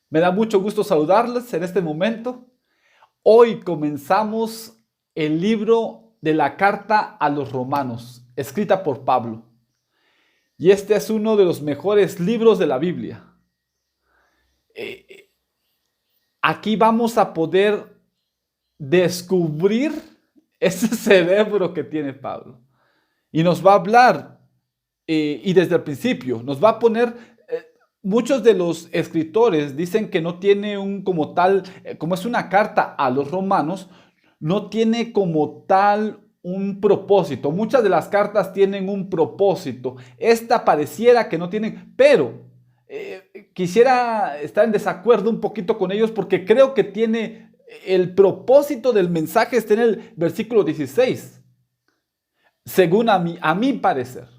Me da mucho gusto saludarles en este momento. Hoy comenzamos el libro de la carta a los Romanos, escrita por Pablo. Y este es uno de los mejores libros de la Biblia. Aquí vamos a poder descubrir ese cerebro que tiene Pablo. Y nos va a hablar, y desde el principio, nos va a poner. Muchos de los escritores dicen que no tiene un como tal, como es una carta a los romanos, no tiene como tal un propósito. Muchas de las cartas tienen un propósito. Esta pareciera que no tienen, pero quisiera estar en desacuerdo un poquito con ellos porque creo que tiene el propósito del mensaje está en el versículo 16, según a mi parecer.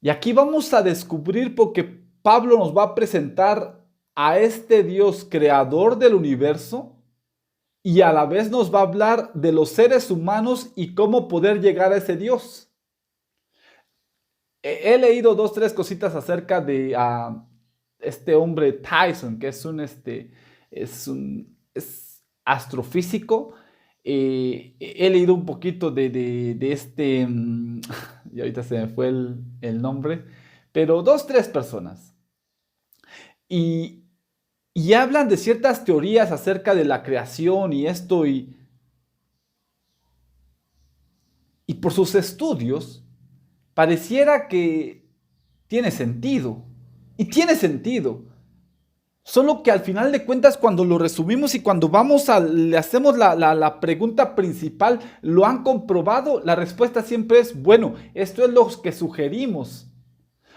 Y aquí vamos a descubrir porque Pablo nos va a presentar a este Dios creador del universo y a la vez nos va a hablar de los seres humanos y cómo poder llegar a ese Dios. He leído dos, tres cositas acerca de este hombre Tyson, que es astrofísico. He leído un poquito de este, y ahorita se me fue el nombre, pero dos, tres personas. Y, y hablan de ciertas teorías acerca de la creación y esto, y por sus estudios pareciera que tiene sentido. Y tiene sentido. Solo que al final de cuentas, cuando lo resumimos y cuando le hacemos la pregunta principal, ¿lo han comprobado? La respuesta siempre es, bueno, esto es lo que sugerimos.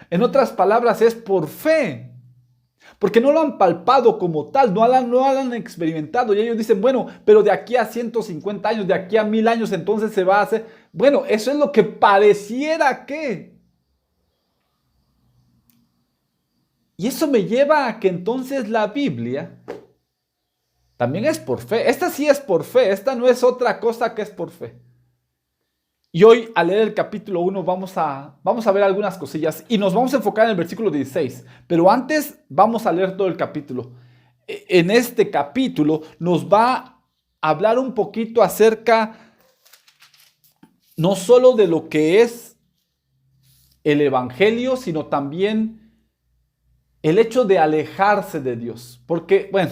En otras palabras, es por fe. Porque no lo han palpado como tal, no lo han experimentado. Y ellos dicen, bueno, pero de aquí a 150 años, de aquí a 1000 años, entonces se va a hacer. Bueno, eso es lo que pareciera que. Y eso me lleva a que entonces la Biblia también es por fe. Esta sí es por fe. Esta no es otra cosa que es por fe. Y hoy al leer el capítulo 1 vamos a ver algunas cosillas y nos vamos a enfocar en el versículo 16. Pero antes vamos a leer todo el capítulo. En este capítulo nos va a hablar un poquito acerca no solo de lo que es el evangelio, sino también el hecho de alejarse de Dios. Porque, bueno,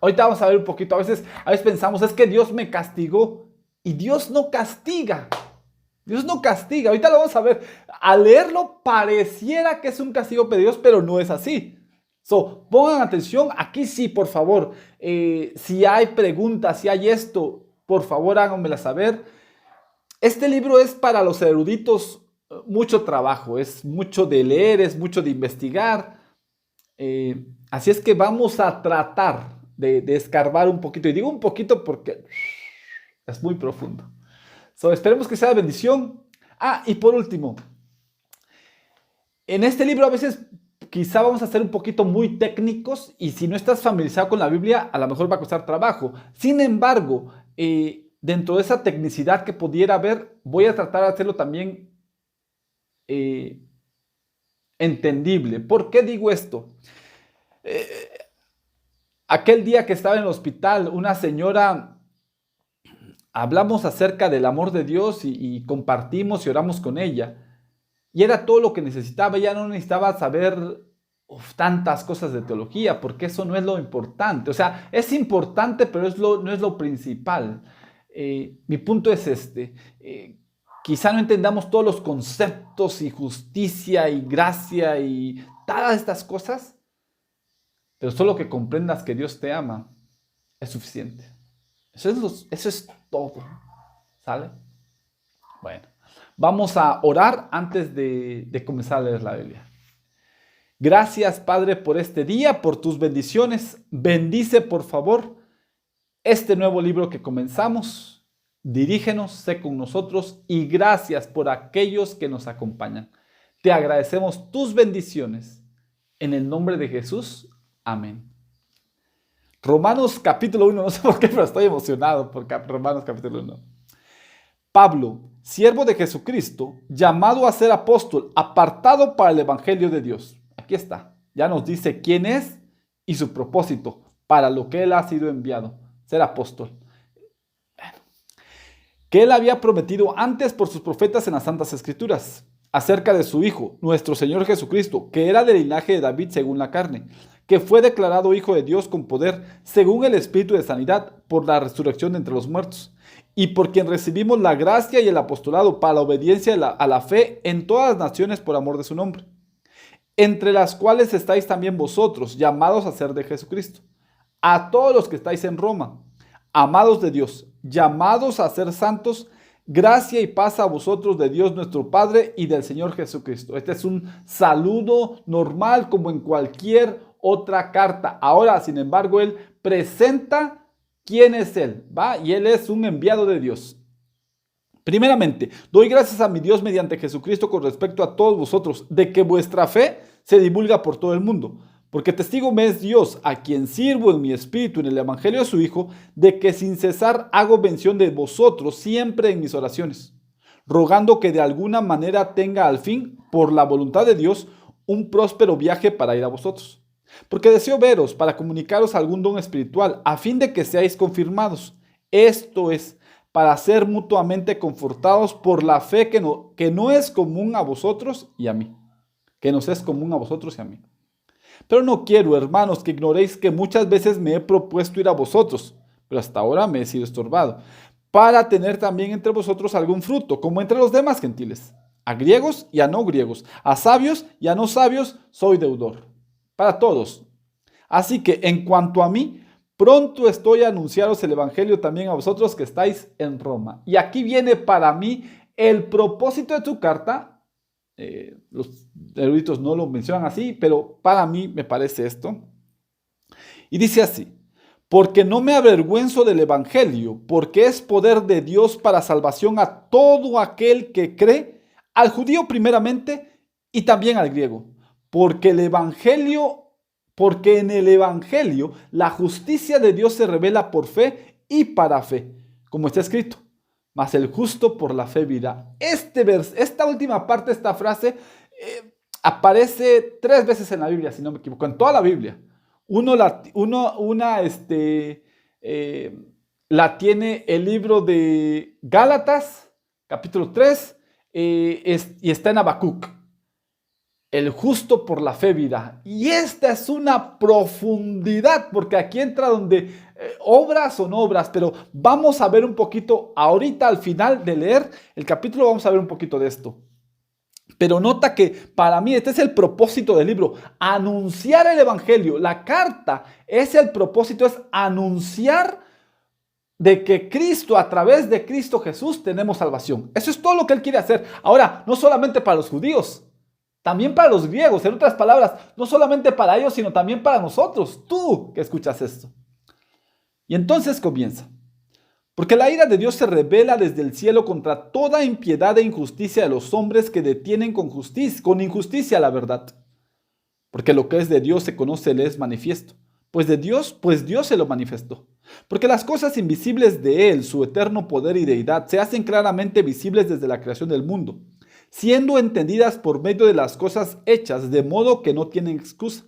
ahorita vamos a ver un poquito. A veces pensamos, es que Dios me castigó. Y Dios no castiga. Dios no castiga. Ahorita lo vamos a ver. Al leerlo pareciera que es un castigo de Dios, pero no es así. Pongan atención. Aquí sí, por favor. Si hay preguntas, si hay esto, por favor háganmela saber. Este libro es para los eruditos mucho trabajo, es mucho de leer, es mucho de investigar. Así es que vamos a tratar de escarbar un poquito. Y digo un poquito porque es muy profundo. Esperemos que sea de bendición. Y por último, en este libro a veces quizá vamos a ser un poquito muy técnicos y si no estás familiarizado con la Biblia, a lo mejor va a costar trabajo. Sin embargo, dentro de esa tecnicidad que pudiera haber, voy a tratar de hacerlo también entendible. ¿Por qué digo esto? Aquel día que estaba en el hospital, una señora, hablamos acerca del amor de Dios y compartimos y oramos con ella. Y era todo lo que necesitaba. Ella no necesitaba saber tantas cosas de teología, porque eso no es lo importante. O sea, es importante, pero no es lo principal. Mi punto es este. Quizá no entendamos todos los conceptos y justicia y gracia y todas estas cosas, pero solo que comprendas que Dios te ama es suficiente. Eso es todo. ¿Sale? Bueno, vamos a orar antes de comenzar a leer la Biblia. Gracias, Padre, por este día, por tus bendiciones. Bendice, por favor, este nuevo libro que comenzamos. Dirígenos, sé con nosotros y gracias por aquellos que nos acompañan. Te agradecemos tus bendiciones. En el nombre de Jesús. Amén. Romanos capítulo 1, no sé por qué, pero estoy emocionado por Romanos capítulo 1. Pablo, siervo de Jesucristo, llamado a ser apóstol, apartado para el evangelio de Dios. Aquí está. ya nos dice quién es y su propósito para lo que él ha sido enviado, ser apóstol. Que él había prometido antes por sus profetas en las Santas Escrituras, acerca de su Hijo, nuestro Señor Jesucristo, que era del linaje de David según la carne, que fue declarado Hijo de Dios con poder, según el Espíritu de sanidad, por la resurrección de entre los muertos, y por quien recibimos la gracia y el apostolado para la obediencia a la fe en todas las naciones por amor de su nombre, entre las cuales estáis también vosotros, llamados a ser de Jesucristo. A todos los que estáis en Roma, amados de Dios, llamados a ser santos, gracia y paz a vosotros de Dios nuestro Padre y del Señor Jesucristo. Este es un saludo normal como en cualquier otra carta. Ahora, sin embargo, él presenta quién es él, ¿va? Y él es un enviado de Dios. Primeramente, doy gracias a mi Dios mediante Jesucristo con respecto a todos vosotros, de que vuestra fe se divulga por todo el mundo. Porque testigo me es Dios, a quien sirvo en mi espíritu en el evangelio de su Hijo, de que sin cesar hago mención de vosotros siempre en mis oraciones, rogando que de alguna manera tenga al fin, por la voluntad de Dios, un próspero viaje para ir a vosotros. Porque deseo veros para comunicaros algún don espiritual, a fin de que seáis confirmados. Esto es, para ser mutuamente confortados por la fe que no es común a vosotros y a mí. Que nos es común a vosotros y a mí. Pero no quiero, hermanos, que ignoréis que muchas veces me he propuesto ir a vosotros, pero hasta ahora me he sido estorbado, para tener también entre vosotros algún fruto, como entre los demás gentiles. A griegos y a no griegos, a sabios y a no sabios, soy deudor. Para todos. Así que, en cuanto a mí, pronto estoy a anunciaros el evangelio también a vosotros que estáis en Roma. Y aquí viene para mí el propósito de tu carta. Los eruditos no lo mencionan así, pero para mí me parece esto. Y dice así: porque no me avergüenzo del evangelio, porque es poder de Dios para salvación a todo aquel que cree, al judío primeramente y también al griego. Porque en el evangelio la justicia de Dios se revela por fe y para fe, como está escrito. Mas el justo por la fe vivirá. Esta última parte, esta frase, aparece 3 veces en la Biblia, si no me equivoco, en toda la Biblia. La tiene el libro de Gálatas, capítulo 3, y está en Habacuc. El justo por la fe vivirá. Y esta es una profundidad, porque aquí entra donde obras son obras, pero vamos a ver un poquito, ahorita al final de leer el capítulo vamos a ver un poquito de esto. Pero nota que para mí este es el propósito del libro, anunciar el evangelio. La carta es el propósito, es anunciar de que Cristo, a través de Cristo Jesús, tenemos salvación. Eso es todo lo que él quiere hacer. Ahora, no solamente para los judíos, también para los griegos, en otras palabras, no solamente para ellos, sino también para nosotros, tú que escuchas esto. Y entonces comienza. Porque la ira de Dios se revela desde el cielo contra toda impiedad e injusticia de los hombres que detienen con injusticia la verdad. Porque lo que es de Dios se conoce, le es manifiesto. Pues Dios se lo manifestó. Porque las cosas invisibles de Él, su eterno poder y deidad, se hacen claramente visibles desde la creación del mundo, siendo entendidas por medio de las cosas hechas, de modo que no tienen excusa.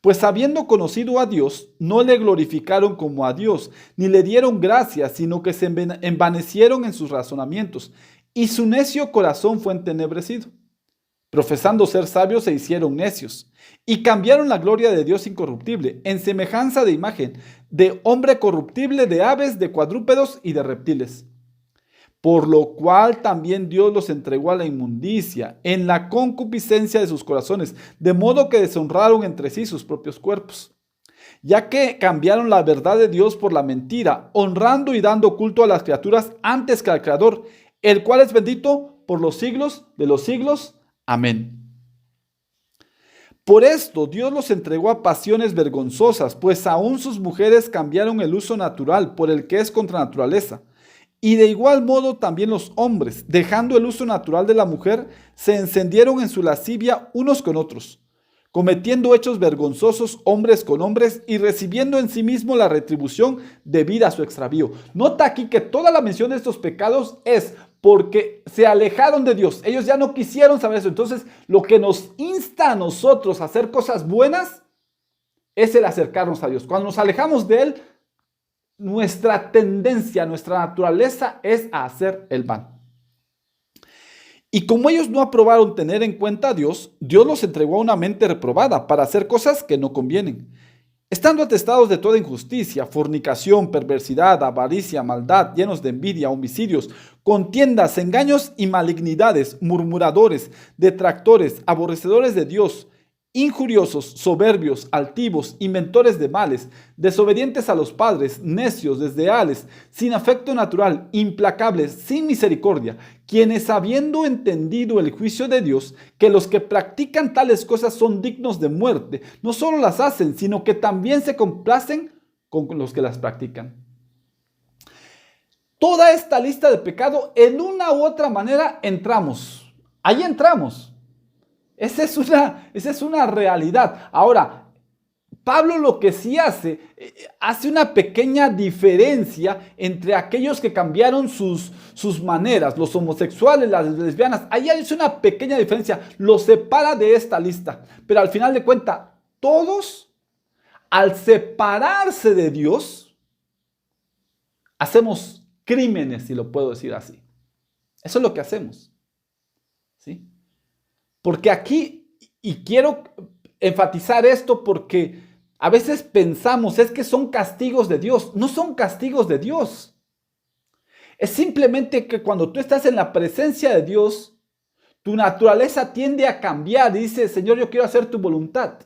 Pues habiendo conocido a Dios, no le glorificaron como a Dios, ni le dieron gracias, sino que se envanecieron en sus razonamientos, y su necio corazón fue entenebrecido. Profesando ser sabios, se hicieron necios, y cambiaron la gloria de Dios incorruptible, en semejanza de imagen, de hombre corruptible, de aves, de cuadrúpedos y de reptiles. Por lo cual también Dios los entregó a la inmundicia, en la concupiscencia de sus corazones, de modo que deshonraron entre sí sus propios cuerpos, ya que cambiaron la verdad de Dios por la mentira, honrando y dando culto a las criaturas antes que al Creador, el cual es bendito por los siglos de los siglos. Amén. Por esto Dios los entregó a pasiones vergonzosas, pues aún sus mujeres cambiaron el uso natural por el que es contra naturaleza. Y de igual modo también los hombres, dejando el uso natural de la mujer, se encendieron en su lascivia unos con otros, cometiendo hechos vergonzosos hombres con hombres y recibiendo en sí mismo la retribución debida a su extravío. Nota aquí que toda la mención de estos pecados es porque se alejaron de Dios. Ellos ya no quisieron saber eso. Entonces, lo que nos insta a nosotros a hacer cosas buenas es el acercarnos a Dios. Cuando nos alejamos de Él, nuestra tendencia, nuestra naturaleza es a hacer el mal. Y como ellos no aprobaron tener en cuenta a Dios, Dios los entregó a una mente reprobada para hacer cosas que no convienen. Estando atestados de toda injusticia, fornicación, perversidad, avaricia, maldad, llenos de envidia, homicidios, contiendas, engaños y malignidades, murmuradores, detractores, aborrecedores de Dios, injuriosos, soberbios, altivos, inventores de males, desobedientes a los padres, necios, desleales, sin afecto natural, implacables, sin misericordia, quienes habiendo entendido el juicio de Dios, que los que practican tales cosas son dignos de muerte, no solo las hacen, sino que también se complacen con los que las practican. Toda esta lista de pecado, en una u otra manera entramos. Ahí entramos. Esa es una realidad. Ahora, Pablo lo que sí hace una pequeña diferencia entre aquellos que cambiaron sus maneras, los homosexuales, las lesbianas. Ahí hay una pequeña diferencia, los separa de esta lista. Pero al final de cuentas, todos, al separarse de Dios, hacemos crímenes, si lo puedo decir así. Eso es lo que hacemos. ¿Sí? Porque aquí, y quiero enfatizar esto porque a veces pensamos, es que son castigos de Dios. No son castigos de Dios. Es simplemente que cuando tú estás en la presencia de Dios, tu naturaleza tiende a cambiar y dice, Señor, yo quiero hacer tu voluntad.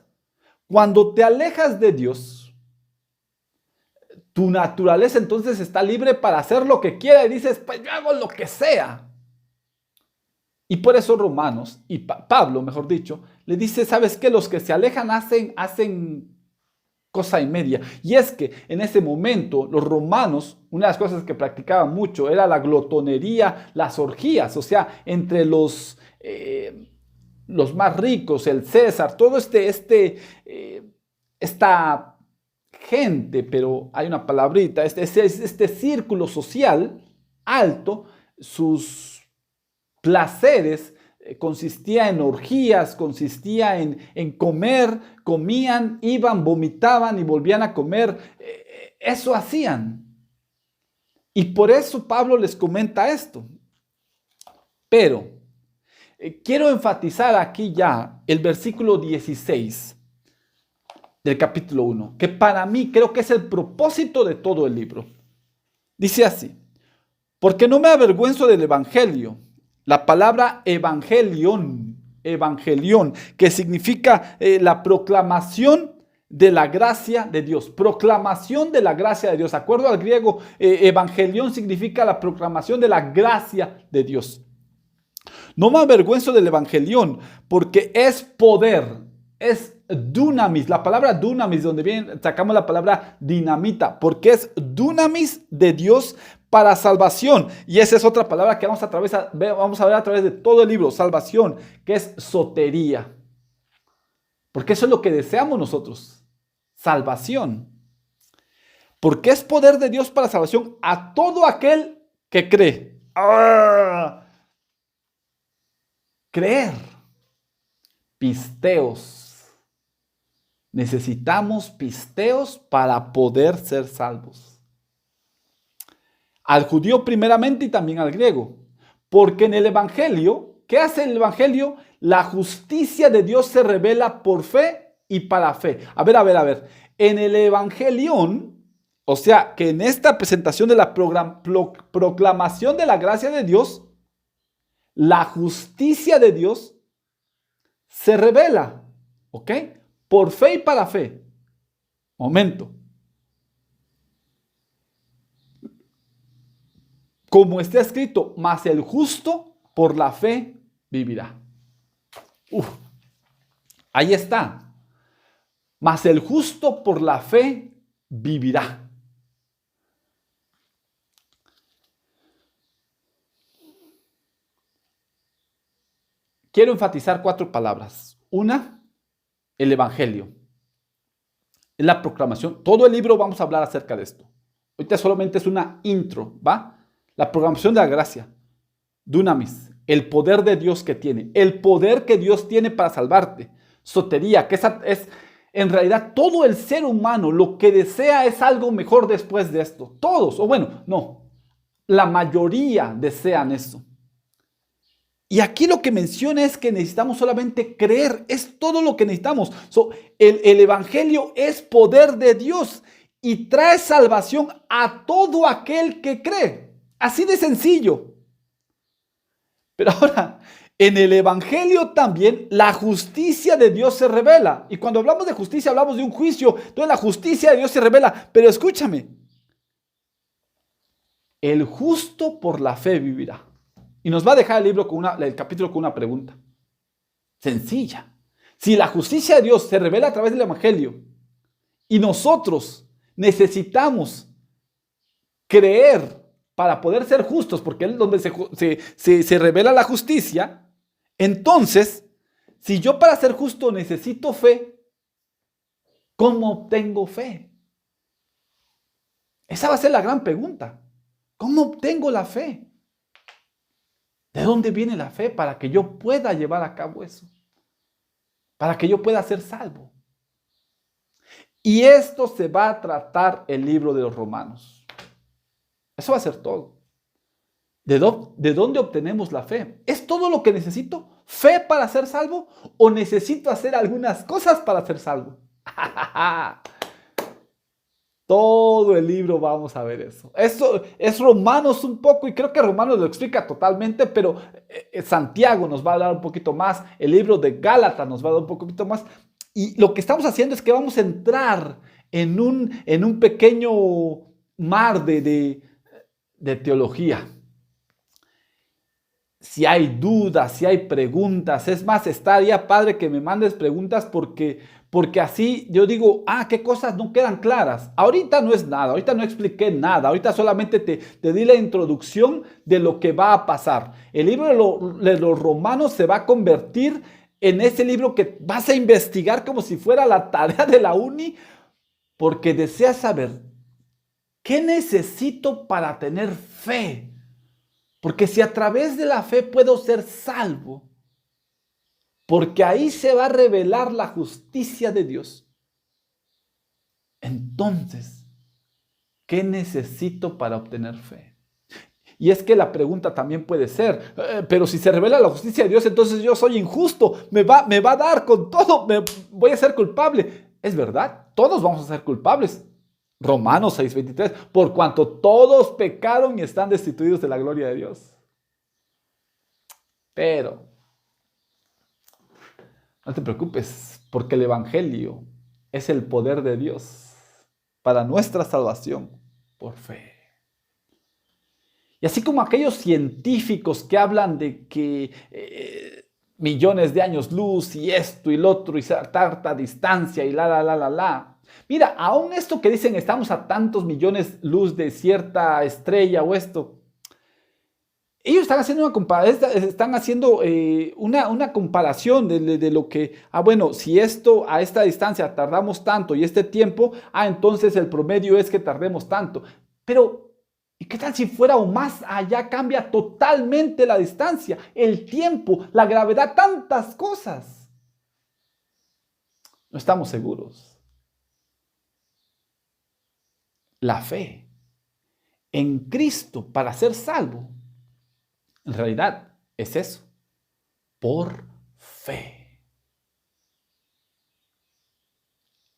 Cuando te alejas de Dios, tu naturaleza entonces está libre para hacer lo que quiera y dices, pues yo hago lo que sea. Y por eso Romanos, y Pablo, mejor dicho, le dice, ¿sabes qué? Los que se alejan hacen cosa y media. Y es que en ese momento los romanos, una de las cosas que practicaban mucho era la glotonería, las orgías, o sea, entre los más ricos, el César, todo esta gente, pero hay una palabrita, este círculo social alto, sus placeres consistía en orgías, consistía en comer, comían, iban, vomitaban y volvían a comer. Eso hacían. Y por eso Pablo les comenta esto. Pero quiero enfatizar aquí ya el versículo 16 del capítulo 1, que para mí creo que es el propósito de todo el libro. Dice así, porque no me avergüenzo del evangelio. La palabra evangelión, que significa la proclamación de la gracia de Dios. Proclamación de la gracia de Dios. De acuerdo al griego, evangelión significa la proclamación de la gracia de Dios. No me avergüenzo del evangelión, porque es poder, es dunamis. La palabra dunamis, donde viene, sacamos la palabra dinamita, porque es dunamis de Dios para salvación. Y esa es otra palabra que vamos a ver a través de todo el libro, salvación, que es sotería. Porque eso es lo que deseamos nosotros, salvación. Porque es poder de Dios para salvación a todo aquel que cree. ¡Ah! Creer. Pisteos. Necesitamos pisteos para poder ser salvos. Al judío primeramente y también al griego. Porque en el evangelio, ¿qué hace el evangelio? La justicia de Dios se revela por fe y para fe. A ver. En el evangelión, o sea, que en esta presentación de la proclamación de la gracia de Dios, la justicia de Dios se revela, ¿ok? Por fe y para fe. Momento. Como está escrito, mas el justo por la fe vivirá. Ahí está. Mas el justo por la fe vivirá. Quiero enfatizar 4 palabras. Una, el evangelio. Es la proclamación. Todo el libro vamos a hablar acerca de esto. Ahorita solamente es una intro, ¿va? La proclamación de la gracia. Dunamis, el poder de Dios que tiene, el poder que Dios tiene para salvarte. Sotería, que esa es en realidad todo el ser humano lo que desea es algo mejor después de esto. Todos, o bueno, no, la mayoría desean eso. Y aquí lo que menciona es que necesitamos solamente creer, es todo lo que necesitamos. El Evangelio es poder de Dios y trae salvación a todo aquel que cree. Así de sencillo. Pero ahora, en el Evangelio también la justicia de Dios se revela. Y cuando hablamos de justicia, hablamos de un juicio. Entonces la justicia de Dios se revela. Pero escúchame, el justo por la fe vivirá. Y nos va a dejar el capítulo con una pregunta. Sencilla. Si la justicia de Dios se revela a través del Evangelio y nosotros necesitamos creer para poder ser justos, porque es donde se revela la justicia, entonces, si yo para ser justo necesito fe, ¿cómo obtengo fe? Esa va a ser la gran pregunta. ¿Cómo obtengo la fe? ¿De dónde viene la fe para que yo pueda llevar a cabo eso? Para que yo pueda ser salvo. Y esto se va a tratar el libro de los Romanos. Eso va a ser todo. ¿De dónde obtenemos la fe? ¿Es todo lo que necesito? ¿Fe para ser salvo? ¿O necesito hacer algunas cosas para ser salvo? Todo el libro vamos a ver eso. Eso es Romanos un poco, y creo que Romanos lo explica totalmente, pero Santiago nos va a hablar un poquito más, el libro de Gálatas nos va a dar un poquito más, y lo que estamos haciendo es que vamos a entrar en un pequeño mar de teología. Si hay dudas, si hay preguntas, es más, estaría padre que me mandes preguntas porque así yo digo, qué cosas no quedan claras. Ahorita no es nada, ahorita no expliqué nada, ahorita solamente te di la introducción de lo que va a pasar. El libro de los Romanos se va a convertir en ese libro que vas a investigar como si fuera la tarea de la uni, porque deseas saber qué necesito para tener fe. Porque si a través de la fe puedo ser salvo, porque ahí se va a revelar la justicia de Dios, entonces, ¿qué necesito para obtener fe? Y es que la pregunta también puede ser, pero si se revela la justicia de Dios, entonces yo soy injusto, me va a dar con todo, voy a ser culpable. Es verdad, todos vamos a ser culpables. Romanos 6:23, por cuanto todos pecaron y están destituidos de la gloria de Dios. Pero no te preocupes, porque el Evangelio es el poder de Dios para nuestra salvación por fe. Y así como aquellos científicos que hablan de que millones de años luz y esto y lo otro y tarta distancia y la. Mira, aún esto que dicen estamos a tantos millones luz de cierta estrella o esto, ellos están haciendo una comparación de lo que, bueno, si esto a esta distancia tardamos tanto y este tiempo, entonces el promedio es que tardemos tanto. Pero, ¿y qué tal si fuera aún más allá? Cambia totalmente la distancia, el tiempo, la gravedad, tantas cosas. No estamos seguros. La fe en Cristo para ser salvo, en realidad es eso, por fe.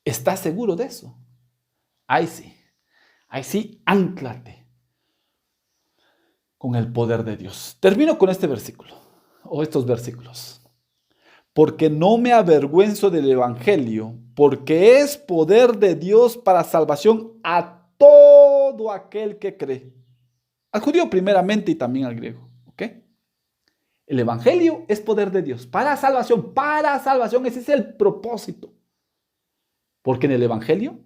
¿Estás seguro de eso? Ahí sí, ánclate con el poder de Dios. Termino con este versículo, o estos versículos. Porque no me avergüenzo del Evangelio, porque es poder de Dios para salvación a todo aquel que cree. Al judío primeramente y también al griego. ¿Ok? El Evangelio es poder de Dios para salvación, ese es el propósito. Porque en el Evangelio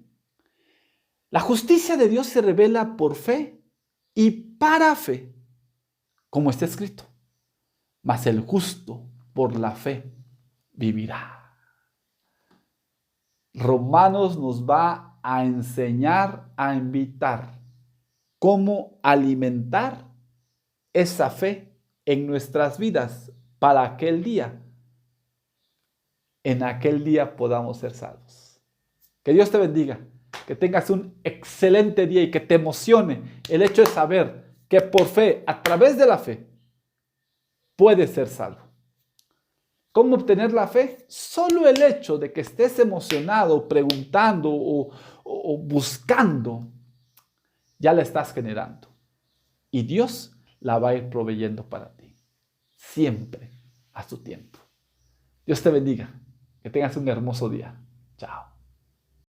la justicia de Dios se revela por fe y para fe, como está escrito. Mas el justo por la fe vivirá. Romanos nos va a enseñar, a invitar cómo alimentar esa fe en nuestras vidas para aquel día, en aquel día podamos ser salvos. Que Dios te bendiga, que tengas un excelente día y que te emocione el hecho de saber que por fe, a través de la fe, puedes ser salvo. ¿Cómo obtener la fe? Solo el hecho de que estés emocionado, preguntando o buscando, ya la estás generando. Y Dios la va a ir proveyendo para ti. Siempre a su tiempo. Dios te bendiga. Que tengas un hermoso día. Chao.